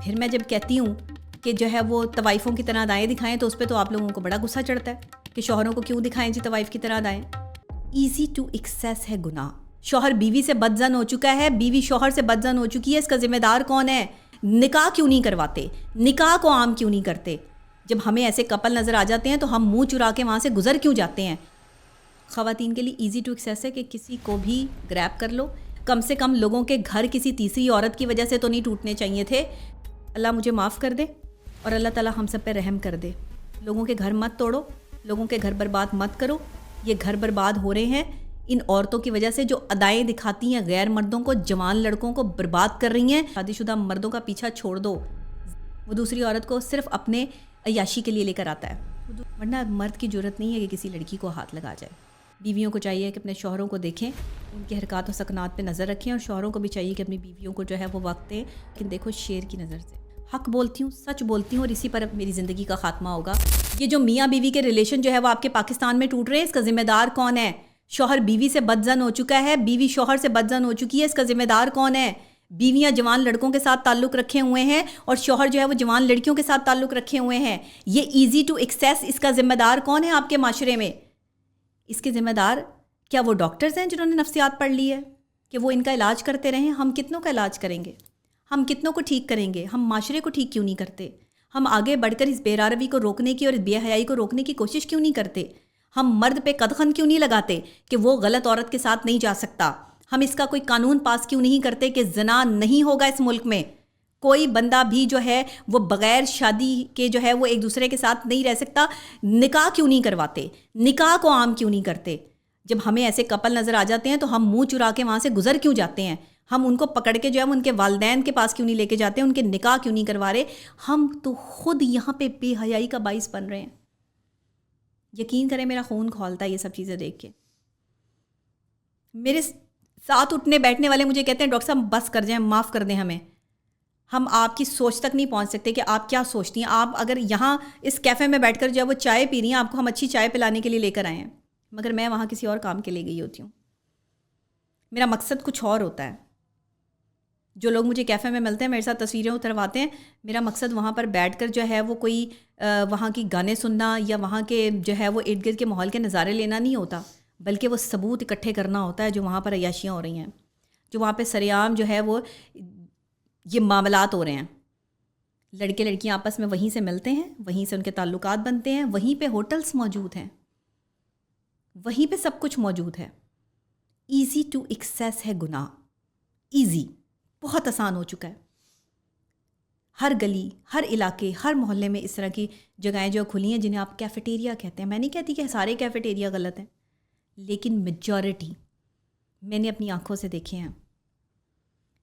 پھر میں جب کہتی ہوں کہ جو ہے وہ طوائفوں کی طرح ادائیں دکھائیں تو اس پہ تو آپ لوگوں کو بڑا غصہ چڑھتا ہے کہ شوہروں کو کیوں دکھائیں جی طوائف کی طرح ادائیں. ایزی ٹو ایکسیس ہے گناہ. شوہر بیوی سے بدزن ہو چکا ہے, بیوی شوہر سے بدزن ہو چکی ہے, اس کا ذمہ دار کون ہے؟ نکاح کیوں نہیں کرواتے؟ نکاح کو عام کیوں نہیں کرتے؟ جب ہمیں ایسے کپل نظر آ جاتے ہیں تو ہم منہ چرا کے وہاں سے گزر کیوں جاتے ہیں؟ خواتین کے لیے ایزی ٹو ایکسیس ہے کہ کسی کو بھی گریب کر لو. کم سے کم لوگوں کے گھر کسی تیسری عورت کی وجہ سے تو نہیں ٹوٹنے چاہیے تھے. اللہ مجھے معاف کر دے اور اللہ تعالیٰ ہم سب پہ رحم کر دے. لوگوں کے گھر مت توڑو, لوگوں کے گھر برباد مت کرو. یہ گھر برباد ہو رہے ہیں ان عورتوں کی وجہ سے جو ادائیں دکھاتی ہیں غیر مردوں کو, جوان لڑکوں کو برباد کر رہی ہیں. شادی شدہ مردوں کا پیچھا چھوڑ دو, وہ دوسری عورت کو صرف اپنے عیاشی کے لیے لے کر آتا ہے, ورنہ مرد کی جرت نہیں ہے کہ کسی لڑکی کو ہاتھ لگا جائے. بیویوں کو چاہیے کہ اپنے شوہروں کو دیکھیں, ان کے حرکات و سکنات پہ نظر رکھیں, اور شوہروں کو بھی چاہیے کہ اپنی بیویوں کو جو ہے وہ وقت دیں. لیکن دیکھو شیر کی نظر سے حق بولتی ہوں, سچ بولتی ہوں, اور اسی پر میری زندگی کا خاتمہ ہوگا. یہ جو میاں بیوی کے ریلیشن جو ہے وہ آپ کے پاکستان میں ٹوٹ رہے ہیں, اس کا ذمہ دار کون ہے؟ شوہر بیوی سے بدزن ہو چکا ہے, بیوی شوہر سے بدزن ہو چکی ہے, اس کا ذمہ دار کون ہے؟ بیویاں جوان لڑکوں کے ساتھ تعلق رکھے ہوئے ہیں اور شوہر جو ہے وہ جوان لڑکیوں کے ساتھ تعلق رکھے ہوئے ہیں. یہ ایزی ٹو ایکسیس, اس کا ذمہ دار کون ہے آپ کے معاشرے میں؟ اس کے ذمہ دار کیا وہ ڈاکٹرز ہیں جنہوں نے نفسیات پڑھ لی ہے کہ وہ ان کا علاج کرتے رہیں؟ ہم کتنوں کا علاج کریں گے؟ ہم کتنوں کو ٹھیک کریں گے؟ ہم معاشرے کو ٹھیک کیوں نہیں کرتے؟ ہم آگے بڑھ کر اس بے روی کو روکنے کی اور اس بے حیائی کو روکنے کی کوشش کیوں نہیں کرتے؟ ہم مرد پہ قدغن کیوں نہیں لگاتے کہ وہ غلط عورت کے ساتھ نہیں جا سکتا؟ ہم اس کا کوئی قانون پاس کیوں نہیں کرتے کہ زنا نہیں ہوگا اس ملک میں؟ کوئی بندہ بھی جو ہے وہ بغیر شادی کے جو ہے وہ ایک دوسرے کے ساتھ نہیں رہ سکتا. نکاح کیوں نہیں کرواتے؟ نکاح کو عام کیوں نہیں کرتے؟ جب ہمیں ایسے کپل نظر آ جاتے ہیں تو ہم منہ چرا کے وہاں سے گزر کیوں جاتے ہیں؟ ہم ان کو پکڑ کے جو ہے ان کے والدین کے پاس کیوں نہیں لے کے جاتے؟ ان کے نکاح کیوں نہیں کروا رہے؟ ہم تو خود یہاں پہ بے حیائی کا باعث بن رہے ہیں. یقین کریں میرا خون کھولتا ہے یہ سب چیزیں دیکھ کے. میرے ساتھ اٹھنے بیٹھنے والے مجھے کہتے ہیں ڈاکٹر صاحب بس کر جائیں, معاف کر دیں ہمیں. ہم آپ کی سوچ تک نہیں پہنچ سکتے کہ آپ کیا سوچتی ہیں. آپ اگر یہاں اس کیفے میں بیٹھ کر جو ہے وہ چائے پی رہی ہیں, آپ کو ہم اچھی چائے پلانے کے لیے لے کر آئے ہیں, مگر میں وہاں کسی اور کام کے لیے گئی ہوتی ہوں. میرا مقصد کچھ اور ہوتا ہے. جو لوگ مجھے کیفے میں ملتے ہیں, میرے ساتھ تصویریں اترواتے ہیں, میرا مقصد وہاں پر بیٹھ کر جو ہے وہ کوئی وہاں کی گانے سننا یا وہاں کے جو ہے وہ ارد گرد کے ماحول کے نظارے لینا نہیں ہوتا, بلکہ وہ ثبوت اکٹھے کرنا ہوتا ہے جو وہاں پر عیاشیاں ہو رہی ہیں, جو وہاں پہ سریعام جو ہے وہ یہ معاملات ہو رہے ہیں. لڑکے لڑکیاں آپس میں وہیں سے ملتے ہیں, وہیں سے ان کے تعلقات بنتے ہیں, وہیں پہ ہوٹلز موجود ہیں, وہیں پہ سب کچھ موجود ہے. ایزی ٹو ایکسیس ہے گناہ. ایزی, بہت آسان ہو چکا ہے. ہر گلی, ہر علاقے, ہر محلے میں اس طرح کی جگہیں جو کھلی ہیں جنہیں آپ کیفیٹیریا کہتے ہیں. میں نہیں کہتی کہ سارے کیفیٹیریا غلط ہیں, لیکن میجورٹی میں نے اپنی آنکھوں سے دیکھے ہیں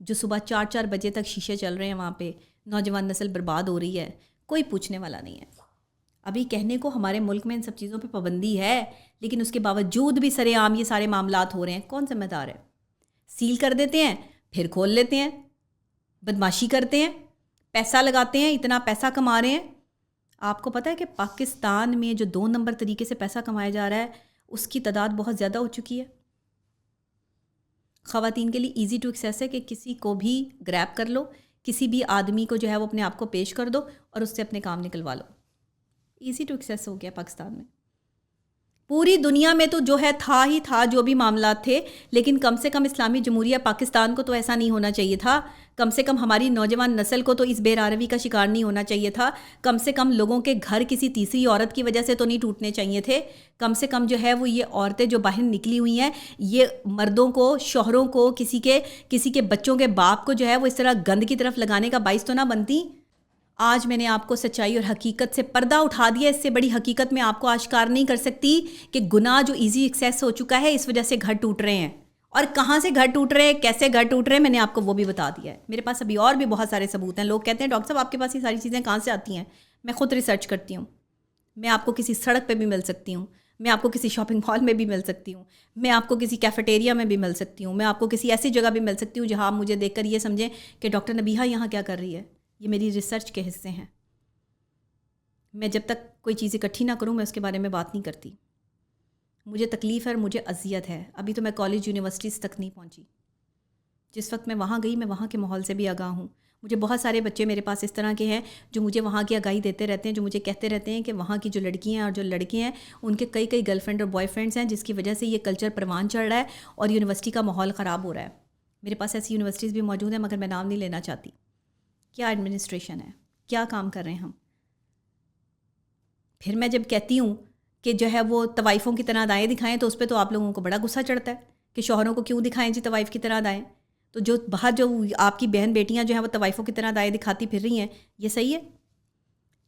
جو صبح 4 بجے تک شیشے چل رہے ہیں. وہاں پہ نوجوان نسل برباد ہو رہی ہے, کوئی پوچھنے والا نہیں ہے. ابھی کہنے کو ہمارے ملک میں ان سب چیزوں پہ پابندی ہے, لیکن اس کے باوجود بھی سرے عام یہ سارے معاملات ہو رہے ہیں. کون ذمہ دار ہے؟ سیل کر دیتے ہیں, پھر کھول لیتے ہیں, بدماشی کرتے ہیں, پیسہ لگاتے ہیں, اتنا پیسہ کما رہے ہیں. آپ کو پتہ ہے کہ پاکستان میں جو 2 نمبر طریقے سے پیسہ کمایا جا رہا ہے اس کی تعداد بہت زیادہ ہو چکی ہے. خواتین کے لیے ایزی ٹو ایکسیس ہے کہ کسی کو بھی گریب کر لو, کسی بھی آدمی کو جو ہے وہ اپنے آپ کو پیش کر دو اور اس سے اپنے کام نکلوا لو. ایزی ٹو ایکسیس ہو گیا پاکستان میں. پوری دنیا میں تو جو ہے تھا ہی تھا جو بھی معاملات تھے, لیکن کم سے کم اسلامی جمہوریہ پاکستان کو تو ایسا نہیں ہونا چاہیے تھا. کم سے کم ہماری نوجوان نسل کو تو اس بے روی کا شکار نہیں ہونا چاہیے تھا. کم سے کم لوگوں کے گھر کسی تیسری عورت کی وجہ سے تو نہیں ٹوٹنے چاہیے تھے. کم سے کم جو ہے وہ یہ عورتیں جو باہر نکلی ہوئی ہیں, یہ مردوں کو, شوہروں کو, کسی کے بچوں کے باپ کو جو ہے وہ اس طرح گند کی طرف لگانے کا باعث تو نہ بنتی. آج میں نے آپ کو سچائی اور حقیقت سے پردہ اٹھا دیا. اس سے بڑی حقیقت میں آپ کو آشکار نہیں کر سکتی کہ گناہ جو ایزی ایکسیس ہو چکا ہے اس وجہ سے گھر ٹوٹ رہے ہیں. اور کہاں سے گھر ٹوٹ رہے ہیں, کیسے گھر ٹوٹ رہے ہیں, میں نے آپ کو وہ بھی بتا دیا ہے. میرے پاس ابھی اور بھی بہت سارے ثبوت ہیں. لوگ کہتے ہیں ڈاکٹر صاحب آپ کے پاس یہ ساری چیزیں کہاں سے آتی ہیں؟ میں خود ریسرچ کرتی ہوں. میں آپ کو کسی سڑک پہ بھی مل سکتی ہوں, میں آپ کو کسی شاپنگ مال میں بھی مل سکتی ہوں, میں آپ کو کسی کیفیٹیریا میں بھی مل سکتی ہوں, میں آپ کو کسی ایسی جگہ بھی مل سکتی ہوں جہاں آپ مجھے دیکھ کر یہ سمجھیں کہ ڈاکٹر نبیہہ یہاں کیا کر رہی ہے. یہ میری ریسرچ کے حصے ہیں. میں جب تک کوئی چیز اکٹھی نہ کروں میں اس کے بارے میں بات نہیں کرتی. مجھے تکلیف ہے اور مجھے اذیت ہے. ابھی تو میں کالج یونیورسٹیز تک نہیں پہنچی. جس وقت میں وہاں گئی میں وہاں کے ماحول سے بھی آگاہ ہوں, مجھے بہت سارے بچے میرے پاس اس طرح کے ہیں جو مجھے وہاں کی آگاہی دیتے رہتے ہیں، جو مجھے کہتے رہتے ہیں کہ وہاں کی جو لڑکیاں ہیں اور جو لڑکے ہیں ان کے کئی گرل فرینڈ اور بوائے فرینڈس ہیں، جس کی وجہ سے یہ کلچر پروان چڑھ رہا ہے اور یونیورسٹی کا ماحول خراب ہو رہا ہے۔ میرے پاس ایسی یونیورسٹیز بھی موجود ہیں مگر میں نام نہیں لینا چاہتی۔ کیا ایڈمنسٹریشن ہے، کیا کام کر رہے ہیں ہم۔ پھر میں جب کہتی ہوں کہ جو ہے وہ طوائفوں کی طرح ادائیں دکھائیں تو اس پہ تو آپ لوگوں کو بڑا غصہ چڑھتا ہے کہ شوہروں کو کیوں دکھائیں جی طوائف کی طرح ادائیں۔ تو جو باہر جو آپ کی بہن بیٹیاں جو ہیں وہ طوائفوں کی طرح ادائیں دکھاتی پھر رہی ہیں، یہ صحیح ہے؟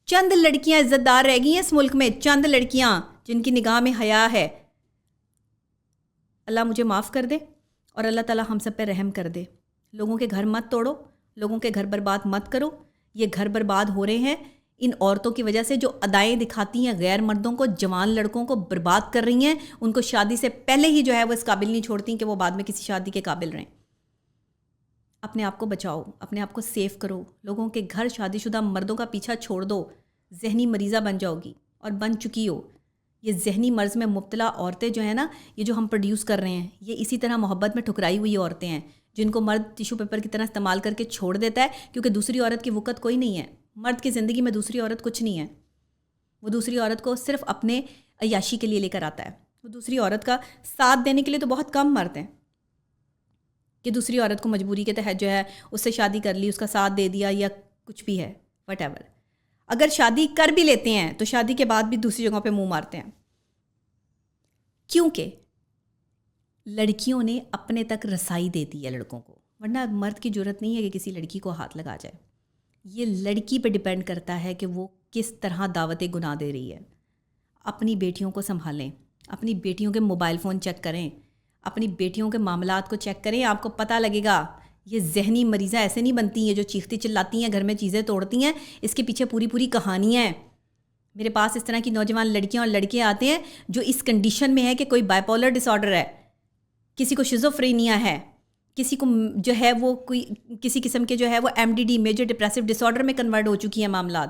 چند لڑکیاں عزت دار رہ گئی ہیں اس ملک میں، چند لڑکیاں جن کی نگاہ میں حیا ہے۔ اللہ مجھے معاف کر دے اور اللہ تعالیٰ ہم سب پہ رحم کر دے۔ لوگوں کے گھر مت توڑو، لوگوں کے گھر برباد مت کرو۔ یہ گھر برباد ہو رہے ہیں ان عورتوں کی وجہ سے جو ادائیں دکھاتی ہیں، غیر مردوں کو، جوان لڑکوں کو برباد کر رہی ہیں، ان کو شادی سے پہلے ہی جو ہے وہ اس قابل نہیں چھوڑتی کہ وہ بعد میں کسی شادی کے قابل رہیں۔ اپنے آپ کو بچاؤ، اپنے آپ کو سیف کرو۔ لوگوں کے گھر شادی شدہ مردوں کا پیچھا چھوڑ دو، ذہنی مریضہ بن جاؤ گی اور بن چکی ہو۔ یہ ذہنی مرض میں مبتلا عورتیں جو ہیں نا، یہ جو ہم پروڈیوس کر رہے ہیں، یہ اسی طرح محبت میں ٹھکرائی ہوئی عورتیں ہیں جن کو مرد ٹیشو پیپر کی طرح استعمال کر کے چھوڑ دیتا ہے، کیونکہ دوسری عورت کی وقت کوئی نہیں ہے۔ مرد کی زندگی میں دوسری عورت کچھ نہیں ہے، وہ دوسری عورت کو صرف اپنے عیاشی کے لیے لے کر آتا ہے۔ وہ دوسری عورت کا ساتھ دینے کے لیے تو بہت کم مرد ہیں کہ دوسری عورت کو مجبوری کے تحت جو ہے اس سے شادی کر لی، اس کا ساتھ دے دیا یا کچھ بھی ہے، وٹ ایور۔ اگر شادی کر بھی لیتے ہیں تو شادی کے بعد بھی دوسری جگہوں پہ منہ مارتے ہیں، کیونکہ لڑکیوں نے اپنے تک رسائی دے دی ہے لڑکوں کو، ورنہ مرد کی جرت نہیں ہے کہ کسی لڑکی کو ہاتھ لگا جائے۔ یہ لڑکی پہ ڈیپینڈ کرتا ہے کہ وہ کس طرح دعوت گناہ دے رہی ہے۔ اپنی بیٹیوں کو سنبھالیں، اپنی بیٹیوں کے موبائل فون چیک کریں، اپنی بیٹیوں کے معاملات کو چیک کریں، آپ کو پتہ لگے گا۔ یہ ذہنی مریضہ ایسے نہیں بنتی ہیں جو چیختی چلاتی ہیں، گھر میں چیزیں توڑتی ہیں، اس کے پیچھے پوری کہانیاں ہیں۔ میرے پاس اس طرح کی نوجوان لڑکیاں اور لڑکے آتے ہیں جو اس کنڈیشن میں ہے کہ کوئی بائی پولر ڈس آرڈر ہے، کسی کو شیزوفرینیا ہے، کسی کو جو ہے وہ کوئی کسی قسم کے جو ہے وہ MDD میجر ڈپریسو ڈس آرڈر میں کنورٹ ہو چکی ہیں معاملات،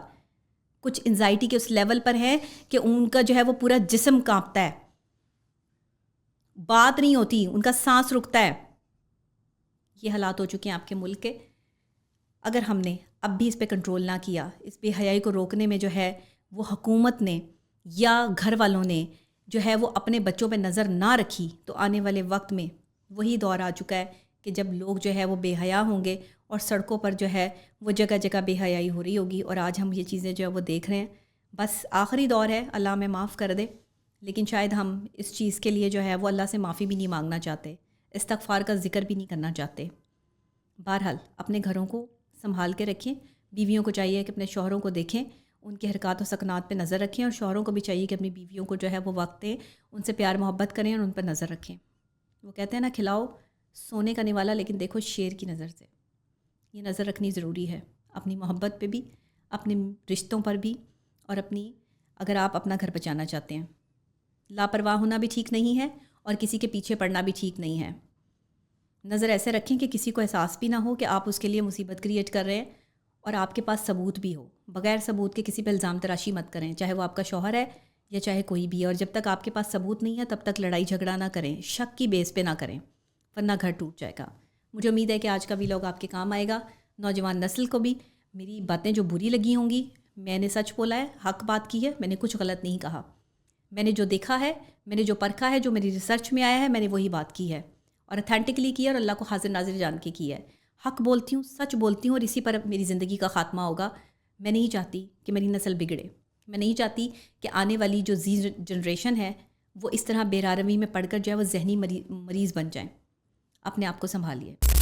کچھ انزائٹی کے اس لیول پر ہیں کہ ان کا جو ہے وہ پورا جسم کانپتا ہے، بات نہیں ہوتی، ان کا سانس رکتا ہے۔ یہ حالات ہو چکے ہیں آپ کے ملک کے۔ اگر ہم نے اب بھی اس پہ کنٹرول نہ کیا، اس بے حیائی کو روکنے میں جو ہے وہ حکومت نے یا گھر والوں نے جو ہے وہ اپنے بچوں پہ نظر نہ رکھی، تو آنے والے وقت میں وہی دور آ چکا ہے کہ جب لوگ جو ہے وہ بے حیا ہوں گے اور سڑکوں پر جو ہے وہ جگہ جگہ بے حیائی ہو رہی ہوگی، اور آج ہم یہ چیزیں جو ہے وہ دیکھ رہے ہیں۔ بس آخری دور ہے، اللہ ہمیں معاف کر دے، لیکن شاید ہم اس چیز کے لیے جو ہے وہ اللہ سے معافی بھی نہیں مانگنا چاہتے، استغفار کا ذکر بھی نہیں کرنا چاہتے۔ بہرحال اپنے گھروں کو سنبھال کے رکھیں، بیویوں کو چاہیے کہ اپنے شوہروں کو دیکھیں، ان کے حرکات و سکنات پہ نظر رکھیں، اور شوہروں کو بھی چاہیے کہ اپنی بیویوں کو جو ہے وہ وقت دیں، ان سے پیار محبت کریں اور ان پر نظر رکھیں۔ وہ کہتے ہیں نا، کھلاؤ سونے کا نوالا لیکن دیکھو شیر کی نظر سے۔ یہ نظر رکھنی ضروری ہے، اپنی محبت پہ بھی، اپنے رشتوں پر بھی، اور اگر آپ اپنا گھر بچانا چاہتے ہیں۔ لاپرواہ ہونا بھی ٹھیک نہیں ہے اور کسی کے پیچھے پڑنا بھی ٹھیک نہیں ہے۔ نظر ایسے رکھیں کہ کسی کو احساس بھی نہ ہو کہ آپ اس کے لیے مصیبت کریٹ کر رہے ہیں، اور آپ کے پاس ثبوت بھی ہو۔ بغیر ثبوت کے کسی پہ الزام تراشی مت کریں، چاہے وہ آپ کا شوہر ہے یا چاہے کوئی بھی ہے، اور جب تک آپ کے پاس ثبوت نہیں ہے تب تک لڑائی جھگڑا نہ کریں، شک کی بیس پہ نہ کریں، ورنہ گھر ٹوٹ جائے گا۔ مجھے امید ہے کہ آج کا ویلاگ آپ کے کام آئے گا۔ نوجوان نسل کو بھی میری باتیں جو بری لگی ہوں گی، میں نے سچ بولا ہے، حق بات کی ہے، میں نے کچھ غلط نہیں کہا۔ میں نے جو دیکھا ہے، میں نے جو پرکھا ہے، جو میری ریسرچ میں آیا ہے، میں نے وہی بات کی ہے، اور اتھینٹکلی کی ہے، اور اللہ کو حاضر ناظر جان کے کی ہے۔ حق بولتی ہوں، سچ بولتی ہوں، اور اسی پر میری زندگی کا خاتمہ ہوگا۔ میں نہیں چاہتی کہ میری نسل بگڑے، میں نہیں چاہتی کہ آنے والی جو جنریشن ہے وہ اس طرح بے راروی میں پڑھ کر جو ہے وہ ذہنی مریض بن جائیں۔ اپنے آپ کو سنبھالیے۔